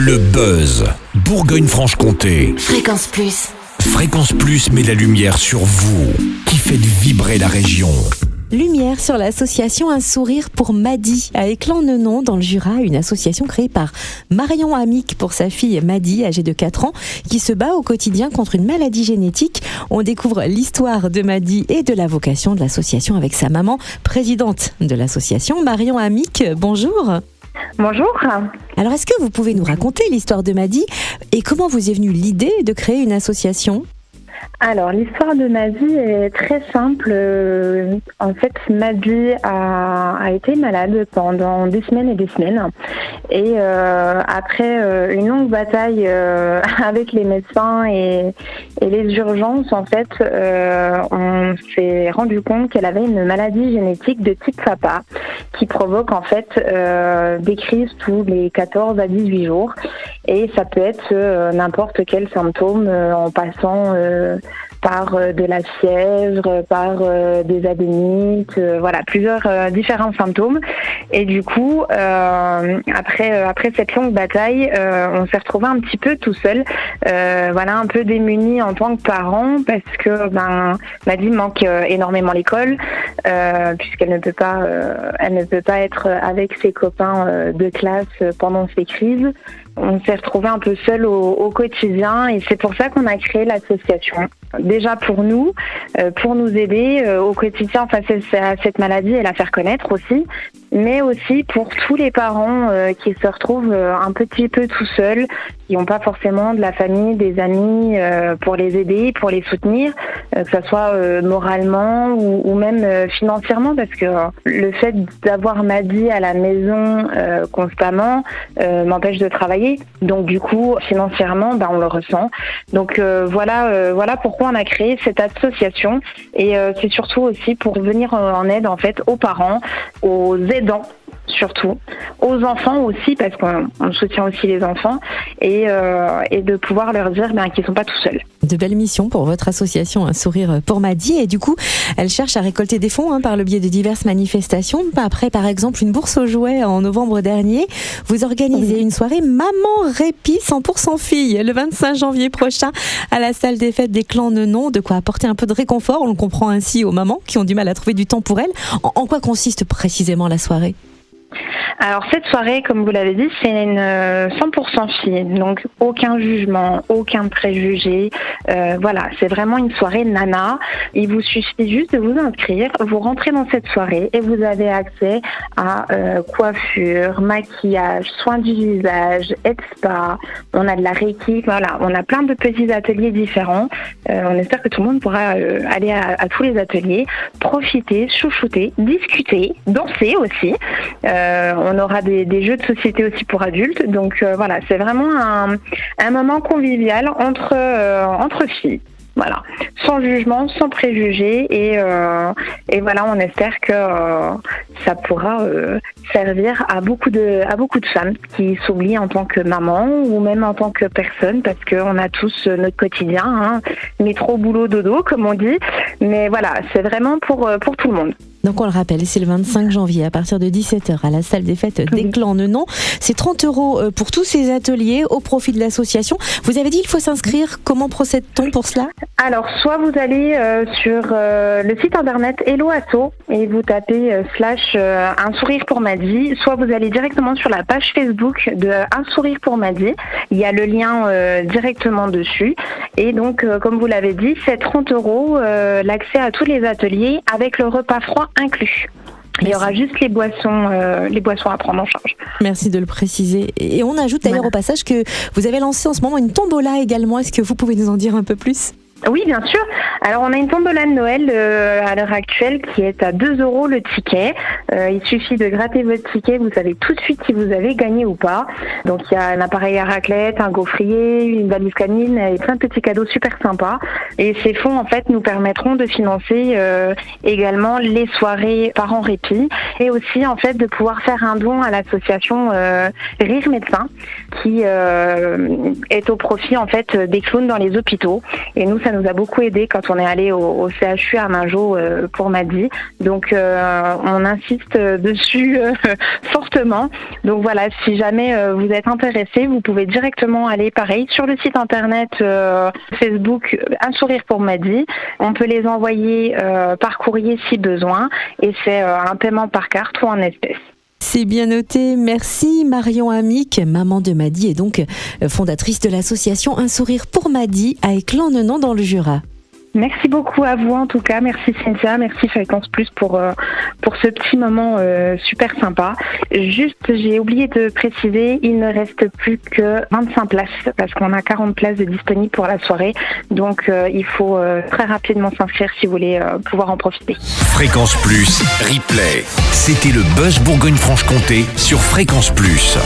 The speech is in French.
Le buzz, Bourgogne-Franche-Comté. Fréquence Plus. Fréquence Plus met la lumière sur vous, qui faites vibrer la région. Lumière sur l'association Un sourire pour Maddy à Éclans-Nenon dans le Jura, une association créée par Marion Amic pour sa fille Maddy, âgée de 4 ans, qui se bat au quotidien contre une maladie génétique. On découvre l'histoire de Maddy et de la vocation de l'association avec sa maman, présidente de l'association. Marion Amic, bonjour. Bonjour. Alors, est-ce que vous pouvez nous raconter l'histoire de Maddy et comment vous est venue l'idée de créer une association ? Alors, l'histoire de Maddy est très simple. En fait, Maddy a été malade pendant des semaines et des semaines. Et après une longue bataille avec les médecins et les urgences, en fait, on s'est rendu compte qu'elle avait une maladie génétique de type FAPA qui provoque en fait des crises tous les 14 à 18 jours. Et ça peut être n'importe quel symptôme en passant par de la fièvre, par des adénites, voilà, plusieurs différents symptômes. Et du coup, après cette longue bataille, on s'est retrouvé un petit peu tout seul, voilà, un peu démunis en tant que parents, parce que Maddy manque énormément l'école, puisqu'elle ne peut pas être avec ses copains de classe pendant ces crises. On s'est retrouvé un peu seul au quotidien et c'est pour ça qu'on a créé l'association. Déjà pour nous aider au quotidien face à cette maladie et la faire connaître aussi, mais aussi pour tous les parents qui se retrouvent un petit peu tout seuls, qui n'ont pas forcément de la famille, des amis pour les aider, pour les soutenir, que ce soit moralement ou même financièrement, parce que le fait d'avoir Maddy à la maison constamment m'empêche de travailler. Donc du coup, financièrement, on le ressent. Donc voilà pourquoi on a créé cette association. Et c'est surtout aussi pour venir en aide en fait aux parents, aux aidants surtout, aux enfants aussi, parce qu'on soutient aussi les enfants, et de pouvoir leur dire qu'ils ne sont pas tout seuls. De belles missions pour votre association Un sourire pour Maddy, et du coup, elle cherche à récolter des fonds par le biais de diverses manifestations. Après, par exemple, une bourse aux jouets en novembre dernier, vous organisez une soirée Maman Répit 100% filles le 25 janvier prochain à la salle des fêtes d'Éclans-Nenon, de quoi apporter un peu de réconfort, on le comprend ainsi aux mamans qui ont du mal à trouver du temps pour elles. En quoi consiste précisément la soirée ? Alors cette soirée, comme vous l'avez dit, c'est une 100% fille, donc aucun jugement, aucun préjugé. Voilà, c'est vraiment une soirée nana. Il vous suffit juste de vous inscrire, vous rentrez dans cette soirée et vous avez accès à coiffure, maquillage, soins du visage, spa. On a de la reiki, voilà, on a plein de petits ateliers différents. On espère que tout le monde pourra aller à tous les ateliers, profiter, chouchouter, discuter, danser aussi. On aura des jeux de société aussi pour adultes. Donc voilà, c'est vraiment un moment convivial entre filles. Voilà, sans jugement, sans préjugés, et voilà, on espère que ça pourra servir à beaucoup de femmes qui s'oublient en tant que maman ou même en tant que personne, parce qu'on a tous notre quotidien, métro, boulot, dodo, comme on dit. Mais voilà, c'est vraiment pour tout le monde. Donc on le rappelle, c'est le 25 janvier à partir de 17h à la salle des fêtes d'Éclans-Nenon. C'est 30 € pour tous ces ateliers au profit de l'association. Vous avez dit il faut s'inscrire. Comment procède-t-on pour cela ? Alors, soit vous allez sur le site internet Hello Asso et vous tapez /Un sourire pour Maddy, soit vous allez directement sur la page Facebook de Un sourire pour Maddy. Il y a le lien directement dessus. Et donc, comme vous l'avez dit, c'est 30 €, l'accès à tous les ateliers avec le repas froid inclus. Il y aura juste les boissons à prendre en charge. Merci de le préciser. Et on ajoute d'ailleurs au passage que vous avez lancé en ce moment une tombola également. Est-ce que vous pouvez nous en dire un peu plus ? Oui, bien sûr. Alors, on a une tombola de Noël à l'heure actuelle qui est à 2 € le ticket. Il suffit de gratter votre ticket, vous savez tout de suite si vous avez gagné ou pas. Donc, il y a un appareil à raclette, un gaufrier, une valise canine et plein de petits cadeaux super sympas. Et ces fonds, en fait, nous permettront de financer également les soirées Parents Répit et aussi, en fait, de pouvoir faire un don à l'association Rire Médecin qui est au profit, en fait, des clowns dans les hôpitaux. Et nous, ça nous a beaucoup aidé quand on est allé au CHU à Mingeot pour Maddy. Donc on insiste dessus fortement. Donc voilà, si jamais vous êtes intéressé, vous pouvez directement aller pareil sur le site internet Facebook Un sourire pour Maddy. On peut les envoyer par courrier si besoin et c'est un paiement par carte ou en espèces. C'est bien noté. Merci Marion Amic, maman de Maddy et donc fondatrice de l'association Un sourire pour Maddy à Éclans-Nenon dans le Jura. Merci beaucoup à vous en tout cas, merci Cynthia, merci Fréquence Plus pour ce petit moment super sympa. Juste, j'ai oublié de préciser, il ne reste plus que 25 places parce qu'on a 40 places de disponibles pour la soirée. Donc il faut très rapidement s'inscrire si vous voulez pouvoir en profiter. Fréquence Plus, replay. C'était le Buzz Bourgogne-Franche-Comté sur Fréquence Plus.